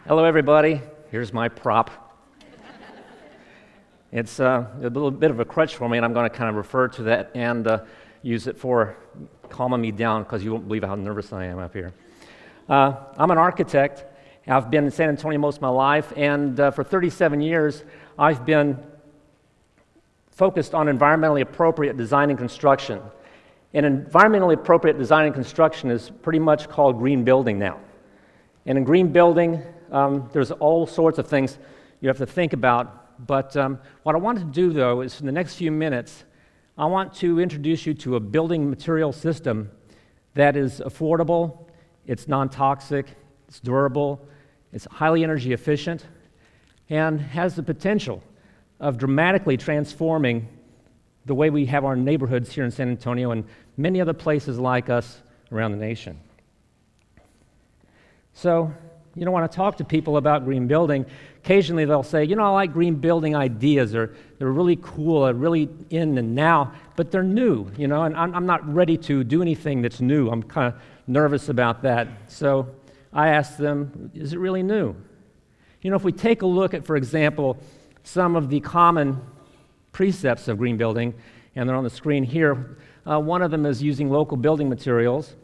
Hello, everybody. Here's my prop. It's a little bit of a crutch for me, and I'm going to kind of refer to that and use it for calming me down because you won't believe how nervous I am up here. I'm an architect. I've been in San Antonio most of my life, and for 37 years, I've been focused on environmentally appropriate design and construction. And environmentally appropriate design and construction is pretty much called green building now. And in green building, there's all sorts of things you have to think about. But what I want to do, though, is in the next few minutes, I want to introduce you to a building material system that is affordable, it's non-toxic, it's durable, it's highly energy efficient, and has the potential of dramatically transforming the way we have our neighborhoods here in San Antonio and many other places like us around the nation. So, when I talk to people about green building, occasionally they'll say, I like green building ideas, they're really cool, they're really in and now, but they're new, and I'm not ready to do anything that's new. I'm kind of nervous about that. So I ask them, is it really new? If we take a look at, for example, some of the common precepts of green building, and they're on the screen here, one of them is using local building materials.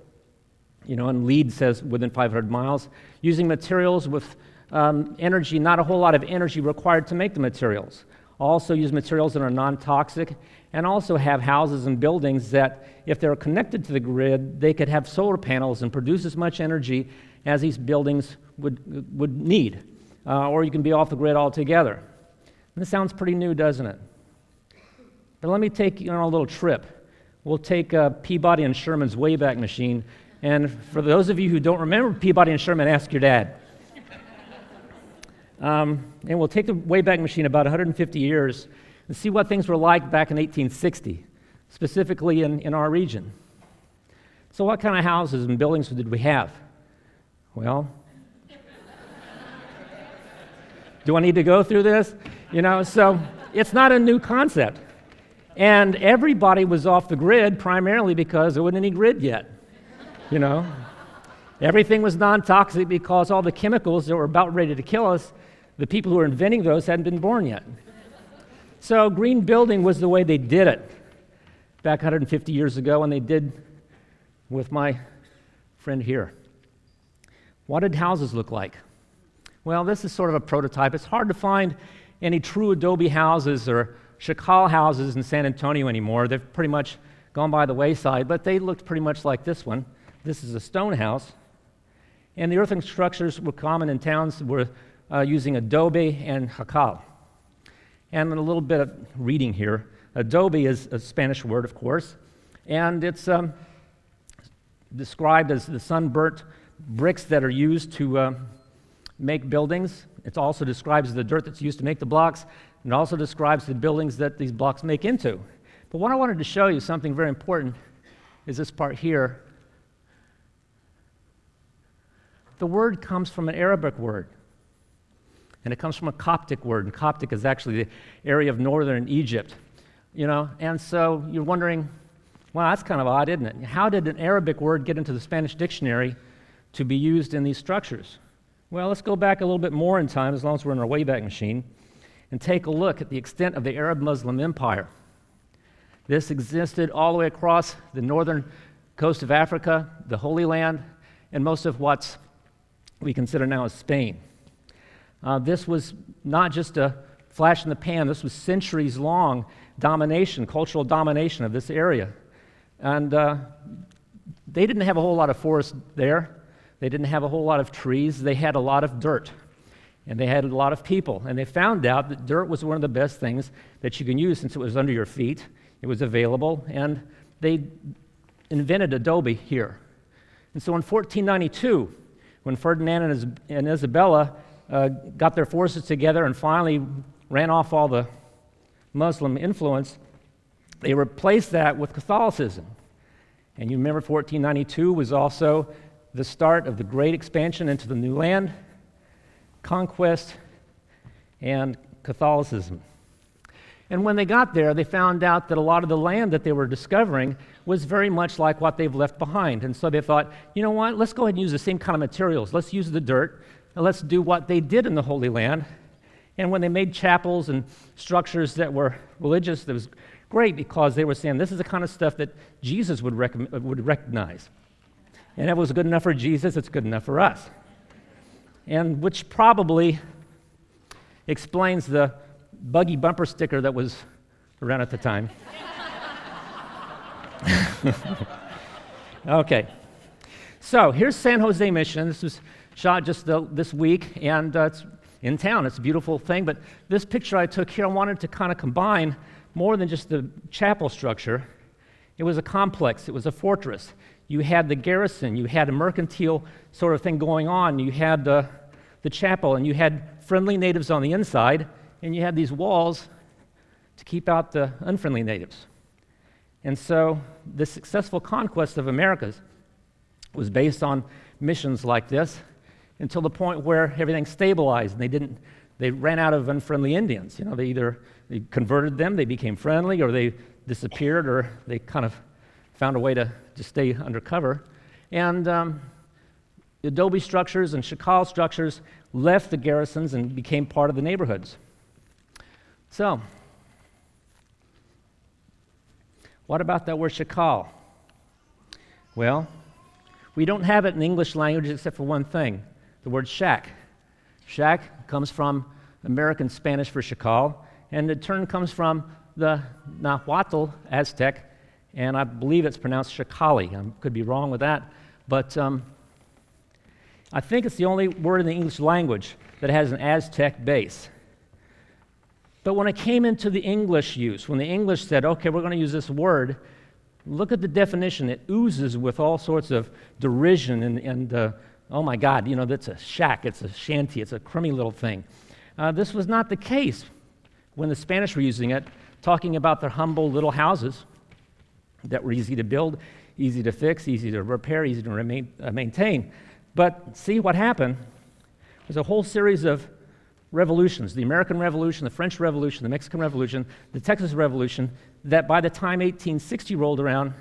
And LEED says within 500 miles, using materials with energy, not a whole lot of energy required to make the materials. Also use materials that are non-toxic, and also have houses and buildings that, if they're connected to the grid, they could have solar panels and produce as much energy as these buildings would need. Or you can be off the grid altogether. And this sounds pretty new, doesn't it? But let me take you on a little trip. We'll take Peabody and Sherman's Wayback Machine. And for those of you who don't remember Peabody and Sherman, ask your dad. And we'll take the Wayback Machine about 150 years and see what things were like back in 1860, specifically in our region. So what kind of houses and buildings did we have? Well, do I need to go through this? So it's not a new concept. And everybody was off the grid primarily because there wasn't any grid yet. Everything was non-toxic because all the chemicals that were about ready to kill us, the people who were inventing those hadn't been born yet. So green building was the way they did it back 150 years ago, and they did with my friend here. What did houses look like? Well, this is sort of a prototype. It's hard to find any true Adobe houses or Chakal houses in San Antonio anymore. They've pretty much gone by the wayside, but they looked pretty much like this one. This is a stone house, and the earthen structures were common in towns were using Adobe and Chakal. And a little bit of reading here. Adobe is a Spanish word, of course, and it's described as the sunburnt bricks that are used to make buildings. It also describes the dirt that's used to make the blocks, and also describes the buildings that these blocks make into. But what I wanted to show you, something very important, is this part here. The word comes from an Arabic word, and it comes from a Coptic word, and Coptic is actually the area of northern Egypt, and so you're wondering, well, that's kind of odd, isn't it? How did an Arabic word get into the Spanish dictionary to be used in these structures? Well, let's go back a little bit more in time, as long as we're in our Wayback Machine, and take a look at the extent of the Arab Muslim Empire. This existed all the way across the northern coast of Africa, the Holy Land, and most of what we consider now as Spain. This was not just a flash in the pan. This was centuries-long domination, cultural domination of this area. And they didn't have a whole lot of forest there. They didn't have a whole lot of trees. They had a lot of dirt. And they had a lot of people. And they found out that dirt was one of the best things that you can use since it was under your feet. It was available, and they invented Adobe here. And so in 1492, when Ferdinand and Isabella got their forces together and finally ran off all the Muslim influence, they replaced that with Catholicism. And you remember 1492 was also the start of the great expansion into the new land, conquest, and Catholicism. And when they got there, they found out that a lot of the land that they were discovering was very much like what they've left behind. And so they thought, you know what, let's go ahead and use the same kind of materials. Let's use the dirt and let's do what they did in the Holy Land. And when they made chapels and structures that were religious, that was great because they were saying this is the kind of stuff that Jesus would recognize. And if it was good enough for Jesus, it's good enough for us. And which probably explains the buggy bumper sticker that was around at the time. Okay. So here's San Jose Mission. This was shot just this week, and it's in town. It's a beautiful thing, but this picture I took here, I wanted to kind of combine more than just the chapel structure. It was a complex. It was a fortress. You had the garrison. You had a mercantile sort of thing going on. You had the chapel, and you had friendly natives on the inside, and you had these walls to keep out the unfriendly natives. And so the successful conquest of Americas was based on missions like this until the point where everything stabilized and they ran out of unfriendly Indians. You know, they converted them, they became friendly, or they disappeared, or they kind of found a way to stay undercover. And Adobe structures and Shakal structures left the garrisons and became part of the neighborhoods. So, what about that word Shakal? Well, we don't have it in the English language except for one thing, the word shack. Shack comes from American Spanish for Shakal, and the term comes from the Nahuatl Aztec, and I believe it's pronounced Shakali. I could be wrong with that, but I think it's the only word in the English language that has an Aztec base. But when it came into the English use, when the English said, okay, we're going to use this word, look at the definition. It oozes with all sorts of derision and oh my God, you know, that's a shack, it's a shanty, it's a crummy little thing. This was not the case when the Spanish were using it, talking about their humble little houses that were easy to build, easy to fix, easy to repair, easy to maintain. But see what happened? There's a whole series of revolutions, the American Revolution, the French Revolution, the Mexican Revolution, the Texas Revolution, that by the time 1860 rolled around,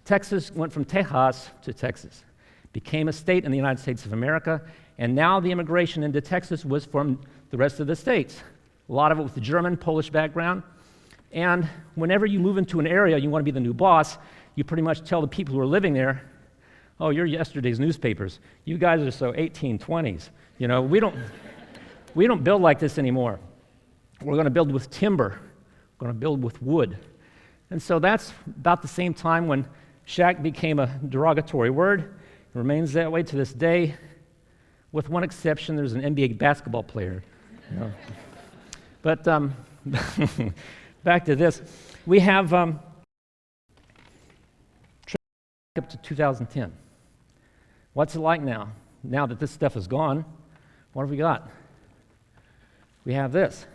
Texas went from Tejas to Texas, became a state in the United States of America, and now the immigration into Texas was from the rest of the states. A lot of it with the German, Polish background. And whenever you move into an area, you want to be the new boss, you pretty much tell the people who are living there, oh, you're yesterday's newspapers. You guys are so 1820s. You know, we don't build like this anymore. We're going to build with timber. We're going to build with wood. And so that's about the same time when shack became a derogatory word. It remains that way to this day, with one exception. There's an NBA basketball player. You know. But back to this. We have up to 2010. What's it like now? Now that this stuff is gone, what have we got? We have this.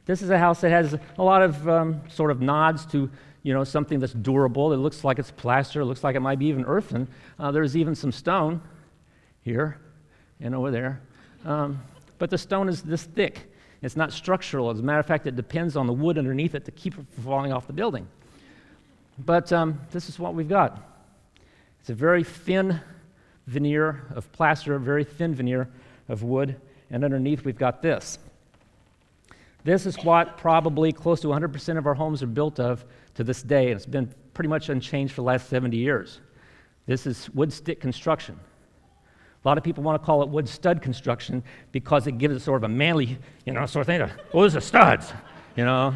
This is a house that has a lot of sort of nods to, you know, something that's durable. It looks like it's plaster. It looks like it might be even earthen. There's even some stone here and over there. But the stone is this thick. It's not structural. As a matter of fact, it depends on the wood underneath it to keep it from falling off the building. But this is what we've got. It's a very thin veneer of plaster, a very thin veneer of wood, and underneath we've got this. This is what probably close to 100% of our homes are built of to this day, and it's been pretty much unchanged for the last 70 years. This is wood stick construction. A lot of people want to call it wood stud construction because it gives it sort of a manly, you know, sort of thing. Oh, these are studs. You know,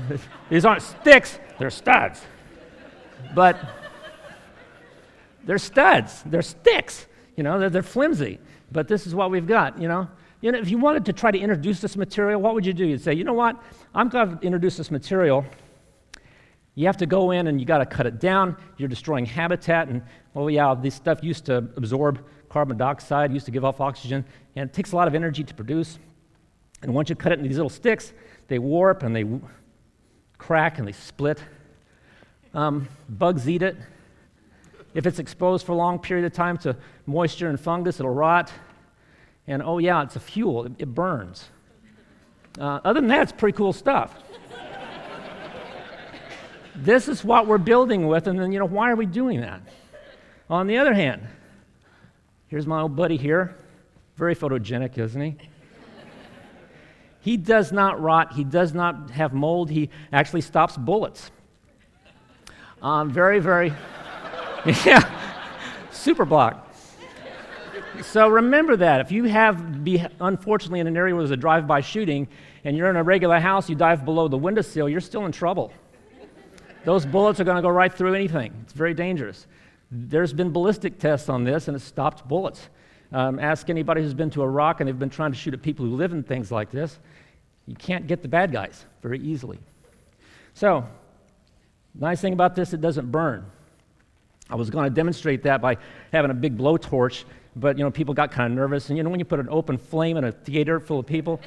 these aren't sticks, they're studs. But they're studs, they're sticks. You know, they're flimsy. But this is what we've got, you know. You know, if you wanted to try to introduce this material, what would you do? You'd say, you know what, I'm going to introduce this material. You have to go in and you got to cut it down. You're destroying habitat, and oh yeah, this stuff used to absorb carbon dioxide, used to give off oxygen, and it takes a lot of energy to produce. And once you cut it into these little sticks, they warp and they crack and they split. Bugs eat it. If it's exposed for a long period of time to moisture and fungus, it'll rot. And oh yeah, it's a fuel, it burns. Other than that, it's pretty cool stuff. This is what we're building with, and then, you know, why are we doing that? On the other hand, here's my old buddy here, Very photogenic, isn't he? He does not rot. He does not have mold. He actually stops bullets. Very, very, yeah, super block. So remember that. If you unfortunately, in an area where there's a drive-by shooting, and you're in a regular house, you dive below the windowsill, you're still in trouble. Those bullets are going to go right through anything. It's very dangerous. There's been ballistic tests on this, and it stopped bullets. Ask anybody who's been to Iraq and they've been trying to shoot at people who live in things like this. You can't get the bad guys very easily. So, nice thing about this, it doesn't burn. I was going to demonstrate that by having a big blowtorch, but people got kind of nervous. And when you put an open flame in a theater full of people,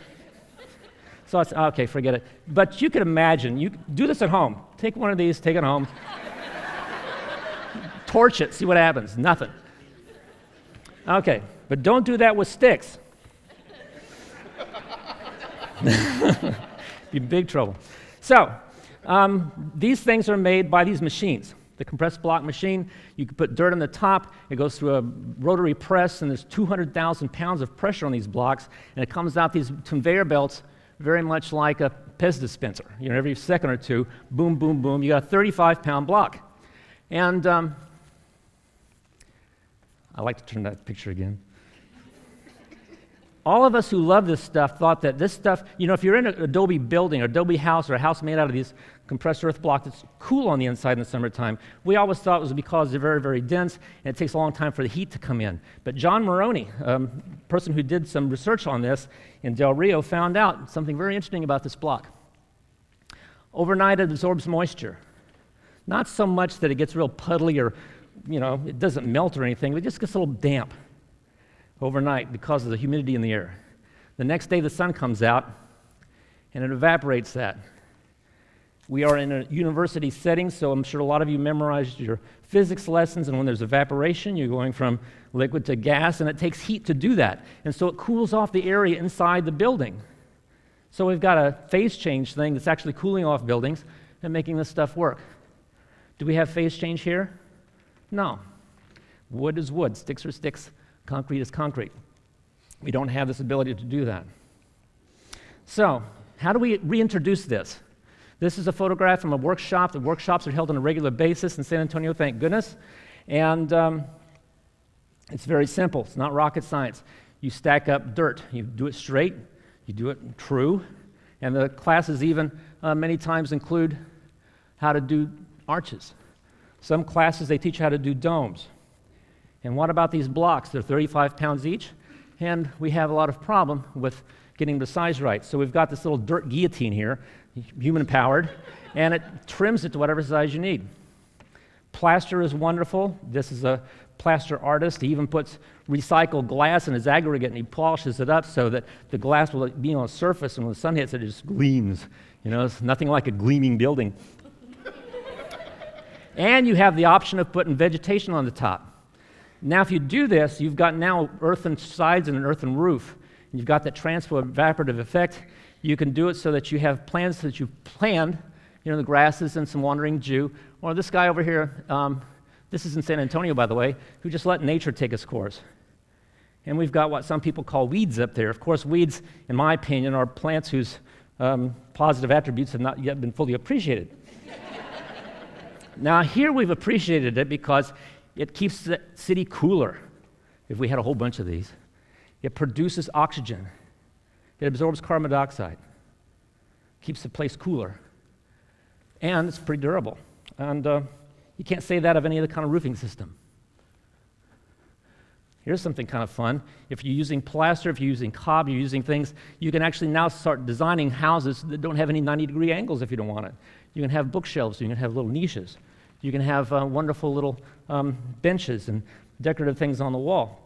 so I said, okay, forget it. But you could imagine, you do this at home. Take one of these, take it home, torch it, see what happens. Nothing. Okay, but don't do that with sticks. Be in big trouble. So, these things are made by these machines. The compressed block machine, you can put dirt on the top, it goes through a rotary press, and there's 200,000 pounds of pressure on these blocks, and it comes out these conveyor belts very much like a Pez dispenser. Every second or two, boom, boom, boom, you got a 35-pound block. And I like to turn that picture again. All of us who love this stuff thought that this stuff, if you're in an Adobe building, or Adobe house, or a house made out of these compressed earth blocks that's cool on the inside in the summertime, we always thought it was because they're very, very dense, and it takes a long time for the heat to come in. But John Moroney, a person who did some research on this in Del Rio, found out something very interesting about this block. Overnight, it absorbs moisture. Not so much that it gets real puddly or it doesn't melt or anything, but it just gets a little damp overnight because of the humidity in the air. The next day, the sun comes out, and it evaporates that. We are in a university setting, so I'm sure a lot of you memorized your physics lessons, and when there's evaporation, you're going from liquid to gas, and it takes heat to do that. And so it cools off the area inside the building. So we've got a phase change thing that's actually cooling off buildings and making this stuff work. Do we have phase change here? No. Wood is wood, sticks are sticks, concrete is concrete. We don't have this ability to do that. So, how do we reintroduce this? This is a photograph from a workshop. The workshops are held on a regular basis in San Antonio, thank goodness. And it's very simple. It's not rocket science. You stack up dirt. You do it straight. You do it true. And the classes even many times include how to do arches. Some classes, they teach you how to do domes. And what about these blocks? They're 35 pounds each, and we have a lot of problem with getting the size right. So we've got this little dirt guillotine here, human-powered, and it trims it to whatever size you need. Plaster is wonderful. This is a plaster artist. He even puts recycled glass in his aggregate, and he polishes it up so that the glass will be on a surface, and when the sun hits it, it just gleams. It's nothing like a gleaming building. And you have the option of putting vegetation on the top. Now, if you do this, you've got now earthen sides and an earthen roof. And you've got that transfer evaporative effect. You can do it so that you have plants that you've planned, the grasses and some wandering Jew. Or this guy over here, this is in San Antonio, by the way, who just let nature take its course. And we've got what some people call weeds up there. Of course, weeds, in my opinion, are plants whose positive attributes have not yet been fully appreciated. Now, here we've appreciated it because it keeps the city cooler. If we had a whole bunch of these, it produces oxygen. It absorbs carbon dioxide, keeps the place cooler, and it's pretty durable. And you can't say that of any other kind of roofing system. Here's something kind of fun. If you're using plaster, if you're using cob, you're using things, you can actually now start designing houses that don't have any 90-degree angles if you don't want it. You can have bookshelves, you can have little niches. You can have wonderful little benches and decorative things on the wall.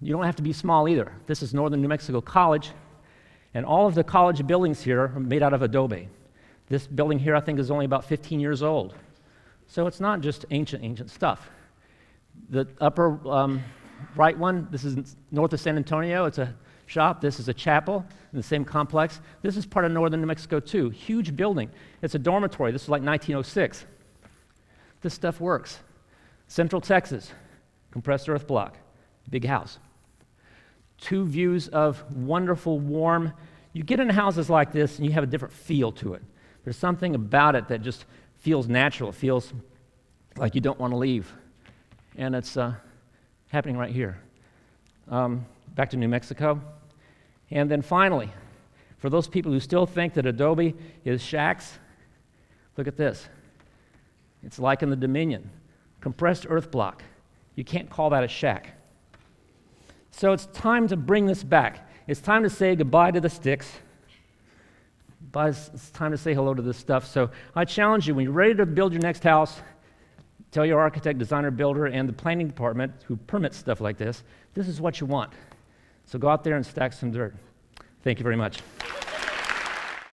You don't have to be small either. This is Northern New Mexico College, and all of the college buildings here are made out of Adobe. This building here, I think, is only about 15 years old. So it's not just ancient stuff. The upper right one, this is north of San Antonio. It's a shop. This is a chapel in the same complex. This is part of Northern New Mexico, too. Huge building. It's a dormitory. This is like 1906. This stuff works. Central Texas, compressed earth block. big house. 2 views of wonderful, warm. You get into houses like this and you have a different feel to it. There's something about it that just feels natural. It feels like you don't want to leave. And it's happening right here. Back to New Mexico. And then finally, for those people who still think that Adobe is shacks, look at this. It's like in the Dominion, compressed earth block. You can't call that a shack. So it's time to bring this back. It's time to say goodbye to the sticks. It's time to say hello to this stuff. So I challenge you, when you're ready to build your next house, tell your architect, designer, builder, and the planning department who permits stuff like this is what you want. So go out there and stack some dirt. Thank you very much.